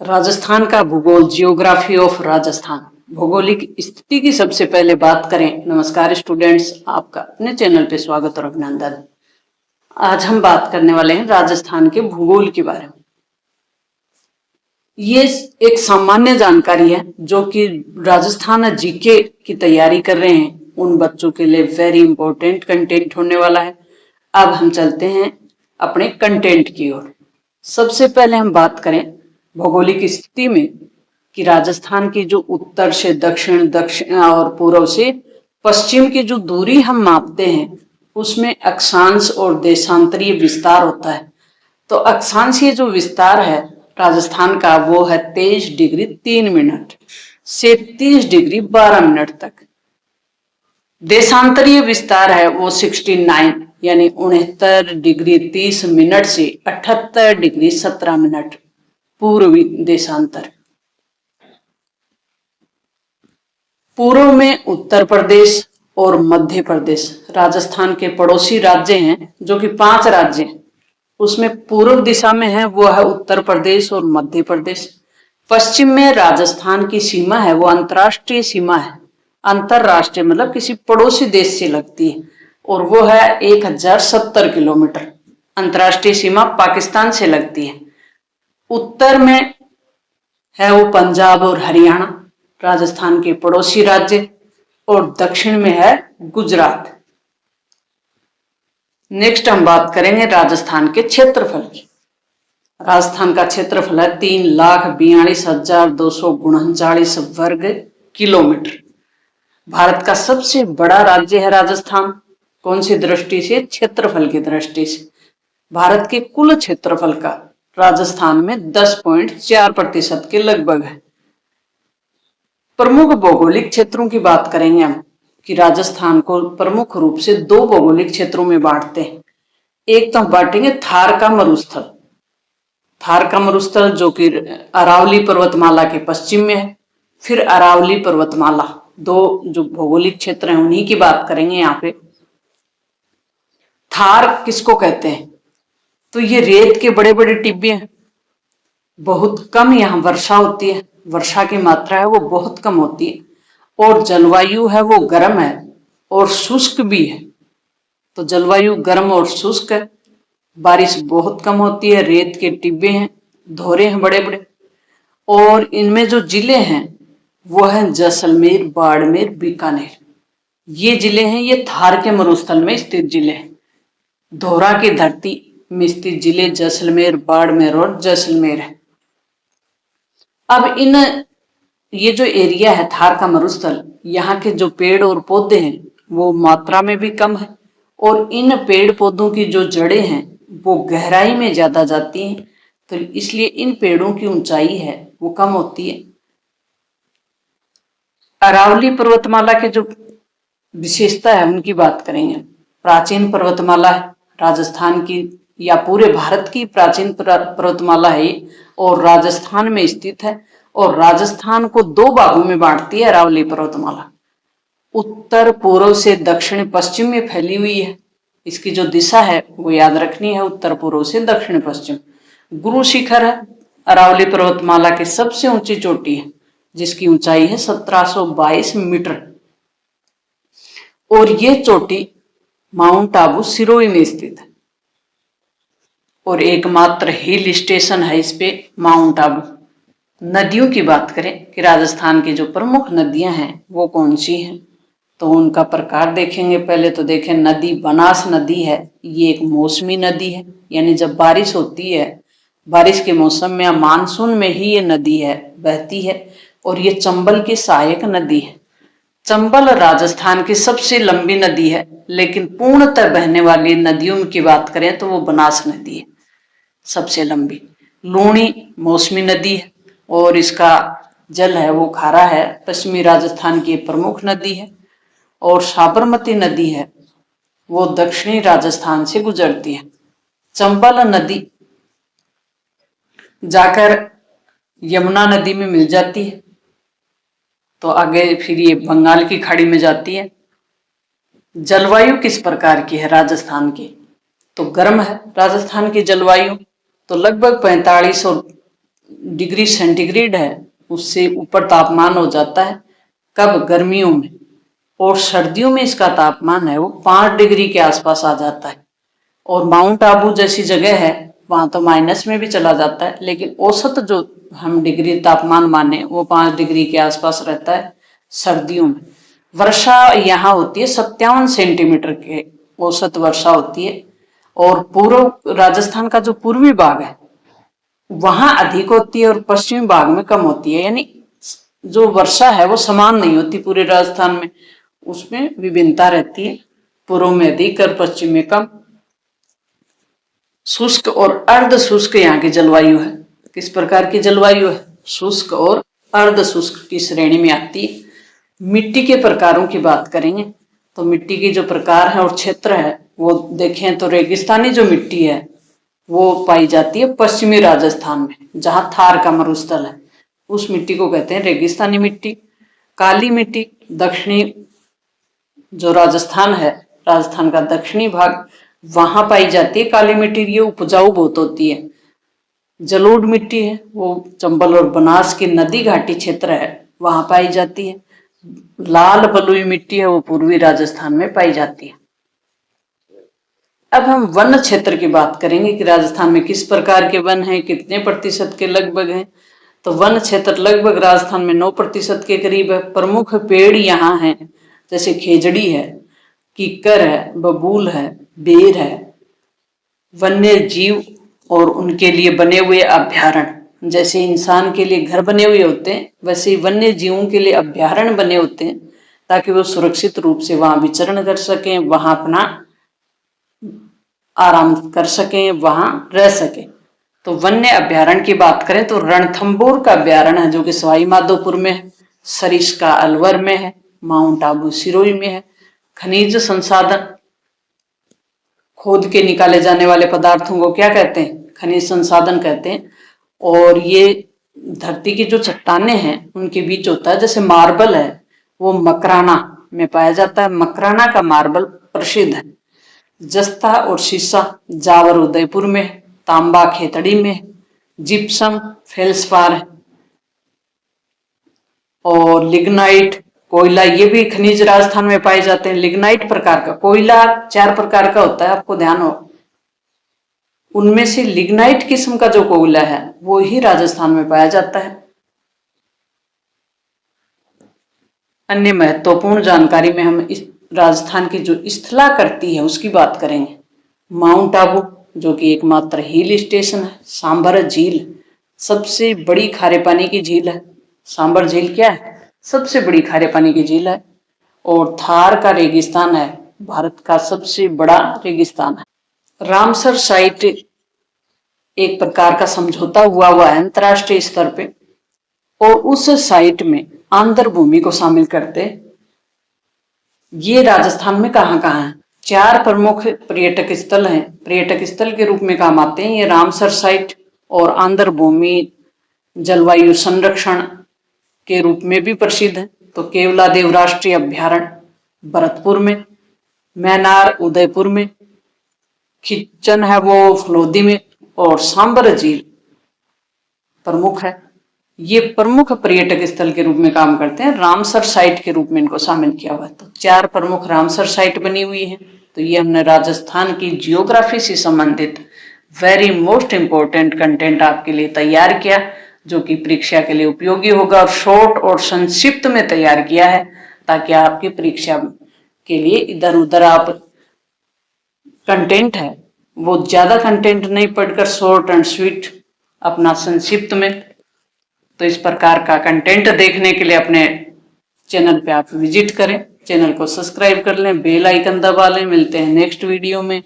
राजस्थान का भूगोल, geography of Rajasthan. भौगोलिक स्थिति की सबसे पहले बात करें। नमस्कार स्टूडेंट्स, आपका अपने चैनल पे स्वागत और अभिनंदन। आज हम बात करने वाले हैं राजस्थान के भूगोल के बारे में। ये एक सामान्य जानकारी है जो कि राजस्थान जीके की तैयारी कर रहे हैं उन बच्चों के लिए वेरी इंपॉर्टेंट कंटेंट होने वाला है। अब हम चलते हैं अपने कंटेंट की ओर। सबसे पहले हम बात करें भौगोलिक स्थिति में कि राजस्थान की जो उत्तर से दक्षिण, दक्षिण और पूर्व से पश्चिम की जो दूरी हम मापते हैं उसमें अक्षांश और देशांतरीय विस्तार होता है। तो अक्षांशीय जो विस्तार है राजस्थान का वो है 23 डिग्री 3 मिनट से 30 डिग्री 12 मिनट तक। देशांतरीय विस्तार है वो 69 यानी 69 डिग्री 30 मिनट से 78 डिग्री 17 मिनट पूर्वी देशांतर। पूर्व में उत्तर प्रदेश और मध्य प्रदेश राजस्थान के पड़ोसी राज्य हैं, जो कि 5 राज्य हैं। उसमें पूर्व दिशा में है वो है उत्तर प्रदेश और मध्य प्रदेश। पश्चिम में राजस्थान की सीमा है वो अंतर्राष्ट्रीय सीमा है, अंतरराष्ट्रीय मतलब किसी पड़ोसी देश से लगती है, और वो है 1070 किलोमीटर। अंतर्राष्ट्रीय सीमा पाकिस्तान से लगती है। उत्तर में है वो पंजाब और हरियाणा, राजस्थान के पड़ोसी राज्य, और दक्षिण में है गुजरात। नेक्स्ट हम बात करेंगे राजस्थान के क्षेत्रफल की। राजस्थान का क्षेत्रफल है 3,42,239 वर्ग किलोमीटर। भारत का सबसे बड़ा राज्य है राजस्थान। कौन सी दृष्टि से? क्षेत्रफल की दृष्टि से। भारत के कुल क्षेत्रफल का राजस्थान में 10.4% के लगभग है। प्रमुख भौगोलिक क्षेत्रों की बात करेंगे हम कि राजस्थान को प्रमुख रूप से 2 भौगोलिक क्षेत्रों में बांटते हैं। एक तो हम बांटेंगे थार का मरुस्थल। थार का मरुस्थल जो कि अरावली पर्वतमाला के पश्चिम में है। फिर अरावली पर्वतमाला, 2 जो भौगोलिक क्षेत्र हैं उन्हीं की बात करेंगे यहाँ पे। थार किसको कहते हैं? तो ये रेत के बड़े बड़े टिब्बे हैं। बहुत कम यहाँ वर्षा होती है, वर्षा की मात्रा है वो बहुत कम होती है, और जलवायु है वो गर्म है और शुष्क भी है। तो जलवायु गर्म और शुष्क है, बारिश बहुत कम होती है, रेत के टिब्बे हैं, धोरे हैं बड़े बड़े, और इनमें जो जिले हैं वो है जैसलमेर, बाड़मेर, बीकानेर। ये जिले हैं, ये थार के मरुस्थल में स्थित जिले हैं। धोरा की धरती में स्थित जिले जैसलमेर, बाड़मेर और जैसलमेर है। अब ये जो एरिया है थार का मरुस्थल, यहाँ के जो पेड़ और पौधे हैं वो मात्रा में भी कम है, और इन पेड़ पौधों की जो जड़ें हैं वो गहराई में ज्यादा जाती हैं, तो इसलिए इन पेड़ों की ऊंचाई है वो कम होती है। अरावली पर्वतमाला के जो विशेषता है उनकी बात करेंगे। प्राचीन पर्वतमाला है राजस्थान की, या पूरे भारत की प्राचीन पर्वतमाला है, और राजस्थान में स्थित है, और राजस्थान को 2 भागों में बांटती है अरावली पर्वतमाला। उत्तर पूर्व से दक्षिण पश्चिम में फैली हुई है। इसकी जो दिशा है वो याद रखनी है, उत्तर पूर्व से दक्षिण पश्चिम। गुरु शिखर है अरावली पर्वतमाला की सबसे ऊंची चोटी है, जिसकी ऊंचाई है 1722 मीटर, और ये चोटी माउंट आबू सिरोही में स्थित है, और एकमात्र हिल स्टेशन है इस पे माउंट आबू। नदियों की बात करें कि राजस्थान की जो प्रमुख नदियां हैं वो कौन सी हैं, तो उनका प्रकार देखेंगे। पहले तो देखें नदी, बनास नदी है, ये एक मौसमी नदी है, यानी जब बारिश होती है, बारिश के मौसम में या मानसून में ही ये नदी है बहती है, और ये चंबल की सहायक नदी है। चंबल राजस्थान की सबसे लंबी नदी है, लेकिन पूर्णतः बहने वाली नदियों की बात करें तो वो बनास नदी है सबसे लंबी। लूणी मौसमी नदी है, और इसका जल है वो खारा है, पश्चिमी राजस्थान की प्रमुख नदी है। और साबरमती नदी है वो दक्षिणी राजस्थान से गुजरती है। चंबल नदी जाकर यमुना नदी में मिल जाती है, तो आगे फिर ये बंगाल की खाड़ी में जाती है। जलवायु किस प्रकार की है राजस्थान की? तो गर्म है राजस्थान की जलवायु, तो लगभग 45 और डिग्री सेंटीग्रेड है उससे ऊपर तापमान हो जाता है। कब? गर्मियों में। और सर्दियों में इसका तापमान है वो 5 डिग्री के आसपास आ जाता है। और माउंट आबू जैसी जगह है वहां तो माइनस में भी चला जाता है, लेकिन औसत जो हम डिग्री तापमान माने वो 5 डिग्री के आसपास रहता है सर्दियों में। वर्षा यहाँ होती है 57 सेंटीमीटर के औसत वर्षा होती है। और पूर्व राजस्थान का जो पूर्वी भाग है वहां अधिक होती है और पश्चिमी भाग में कम होती है, यानी जो वर्षा है वो समान नहीं होती पूरे राजस्थान में, उसमें विभिन्नता रहती है, पूर्व में अधिक और पश्चिम में कम। शुष्क और अर्ध शुष्क यहाँ की जलवायु है। किस प्रकार की जलवायु है? शुष्क और अर्ध शुष्क की श्रेणी में आती है। मिट्टी के प्रकारों की बात करेंगे तो मिट्टी की जो प्रकार है और क्षेत्र है वो देखें तो रेगिस्तानी जो मिट्टी है वो पाई जाती है पश्चिमी राजस्थान में, जहां थार का मरुस्थल है उस मिट्टी को कहते हैं रेगिस्तानी मिट्टी। काली मिट्टी दक्षिणी जो राजस्थान है, राजस्थान का दक्षिणी भाग, वहां पाई जाती है काली मिट्टी, ये उपजाऊ बहुत होती है। जलोढ़ मिट्टी है वो चंबल और बनास की नदी घाटी क्षेत्र है वहां पाई जाती है। लाल बलुई मिट्टी है वो पूर्वी राजस्थान में पाई जाती है। अब हम वन क्षेत्र की बात करेंगे कि राजस्थान में किस प्रकार के वन हैं, कितने प्रतिशत के लगभग हैं। तो वन क्षेत्र लगभग राजस्थान में 9% के करीब है। प्रमुख पेड़ यहाँ हैं जैसे खेजड़ी है, कीकर है, बबूल है, बेर है। वन्य जीव और उनके लिए बने हुए अभ्यारण्य, जैसे इंसान के लिए घर बने हुए होते हैं वैसे ही वन्य जीवों के लिए अभ्यारण्य बने होते हैं ताकि वो सुरक्षित रूप से वहां विचरण कर सकें, वहां अपना आराम कर सकें, वहां रह सकें। तो वन्य अभ्यारण्य की बात करें तो रणथंभौर का अभ्यारण्य है जो कि सवाई माधोपुर में है, सरिस्का अलवर में है, माउंट आबू सिरोही में है। खनिज संसाधन, खोद के निकाले जाने वाले पदार्थों को क्या कहते हैं? खनिज संसाधन कहते हैं। और ये धरती की जो चट्टानें हैं उनके बीच होता है, जैसे मार्बल है वो मकराना में पाया जाता है, मकराना का मार्बल प्रसिद्ध है। जस्ता और शीशा जावर उदयपुर में, तांबा खेतड़ी में, जिप्सम फेल्सपार है। और लिग्नाइट कोयला, ये भी खनिज राजस्थान में पाए जाते हैं। लिग्नाइट प्रकार का कोयला 4 प्रकार का होता है, आपको ध्यान हो, उनमें से लिग्नाइट किस्म का जो कोयला है वो ही राजस्थान में पाया जाता है। अन्य महत्वपूर्ण जानकारी में हम इस राजस्थान की जो स्थलाकृति है उसकी बात करेंगे। माउंट आबू जो कि एकमात्र हिल स्टेशन है, सांबर झील सबसे बड़ी खारे पानी की झील है। सांबर झील क्या है? सबसे बड़ी खारे पानी की झील है। और थार का रेगिस्तान है, भारत का सबसे बड़ा रेगिस्तान है। रामसर साइट एक प्रकार का समझौता हुआ है अंतरराष्ट्रीय स्तर पे, और उस साइट में आंध्र भूमि को शामिल करते। ये राजस्थान में कहाँ कहाँ है? 4 प्रमुख पर्यटक स्थल हैं, पर्यटक स्थल के रूप में काम आते हैं ये रामसर साइट। और आंध्र भूमि जलवायु संरक्षण के रूप में भी प्रसिद्ध है। तो केवलादेव राष्ट्रीय अभ्यारण्य भरतपुर में, मैनार उदयपुर में, खिच्चन है वो फलोदी में, और सांबर झील प्रमुख है। ये प्रमुख पर्यटक स्थल के रूप में काम करते हैं। रामसर साइट के रूप में इनको शामिल किया हुआ है। तो 4 प्रमुख रामसर साइट बनी हुई है। तो ये हमने राजस्थान की जियोग्राफी से संबंधित वेरी मोस्ट इंपॉर्टेंट कंटेंट आपके लिए तैयार किया, जो कि परीक्षा के लिए उपयोगी होगा, और शॉर्ट और संक्षिप्त में तैयार किया है ताकि आपकी परीक्षा के लिए इधर उधर आप कंटेंट है वो ज्यादा कंटेंट नहीं पढ़कर शॉर्ट एंड स्वीट अपना संक्षिप्त में। तो इस प्रकार का कंटेंट देखने के लिए अपने चैनल पे आप विजिट करें, चैनल को सब्सक्राइब कर लें, बेल आइकन दबा लें। मिलते हैं नेक्स्ट वीडियो में।